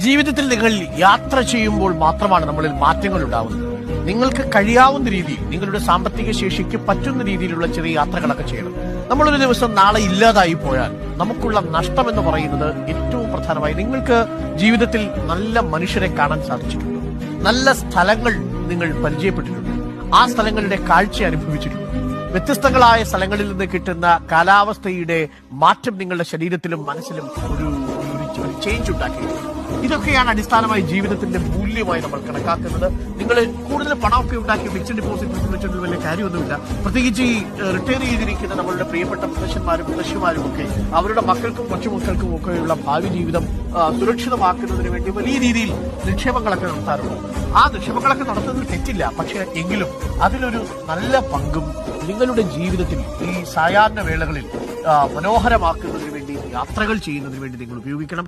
ജീവിതത്തിൽ നിങ്ങൾ യാത്ര ചെയ്യുമ്പോൾ മാത്രമാണ് നമ്മളിൽ മാറ്റങ്ങൾ ഉണ്ടാവുന്നത്. നിങ്ങൾക്ക് കഴിയാവുന്ന രീതിയിൽ നിങ്ങളുടെ സാമ്പത്തിക ശേഷിക്ക് പറ്റുന്ന രീതിയിലുള്ള ചെറിയ യാത്രകളൊക്കെ ചെയ്യണം. നമ്മളൊരു ദിവസം നാളെ ഇല്ലാതായി പോയാൽ നമുക്കുള്ള നഷ്ടം എന്ന് പറയുന്നത് ഏറ്റവും പ്രധാനമായി നിങ്ങൾക്ക് ജീവിതത്തിൽ നല്ല മനുഷ്യരെ കാണാൻ സാധിച്ചിട്ടുണ്ട്, നല്ല സ്ഥലങ്ങൾ നിങ്ങൾ പരിചയപ്പെട്ടിട്ടുണ്ട്, ആ സ്ഥലങ്ങളുടെ കാഴ്ച അനുഭവിച്ചിട്ടുണ്ട്, വ്യത്യസ്തങ്ങളായ സ്ഥലങ്ങളിൽ നിന്ന് കിട്ടുന്ന കാലാവസ്ഥയുടെ മാറ്റം നിങ്ങളുടെ ശരീരത്തിലും മനസ്സിലും ഒരു ചേഞ്ച് ഉണ്ടാക്കിയിട്ടുണ്ട്. ഇതൊക്കെയാണ് അടിസ്ഥാനമായി ജീവിതത്തിന്റെ മൂല്യമായി നമ്മൾ കണക്കാക്കുന്നത്. നിങ്ങൾ കൂടുതൽ പണമൊക്കെ ഉണ്ടാക്കി ഫിക്സഡ് ഡിപ്പോസിറ്റ് വെച്ചിട്ട് വലിയ കാര്യമൊന്നുമില്ല. പ്രത്യേകിച്ച് ഈ റിട്ടയർ ചെയ്തിരിക്കുന്ന നമ്മളുടെ പ്രിയപ്പെട്ട മുത്തശ്ശന്മാരും മുത്തശ്ശിമാരും ഒക്കെ അവരുടെ മക്കൾക്കും കൊച്ചുമക്കൾക്കും ഒക്കെയുള്ള ഭാവി ജീവിതം സുരക്ഷിതമാക്കുന്നതിന് വേണ്ടി വലിയ രീതിയിൽ നിക്ഷേപങ്ങളൊക്കെ നടത്താറുണ്ട്. ആ നിക്ഷേപങ്ങളൊക്കെ നടത്തുന്നതിൽ തെറ്റില്ല. പക്ഷെ എങ്കിലും അതിലൊരു നല്ല പങ്കും നിങ്ങളുടെ ജീവിതത്തിൽ ഈ സായാഹ്ന വേളകളിൽ മനോഹരമാക്കുന്നതിന് വേണ്ടി യാത്രകൾ ചെയ്യുന്നതിന് വേണ്ടി നിങ്ങൾ ഉപയോഗിക്കണം.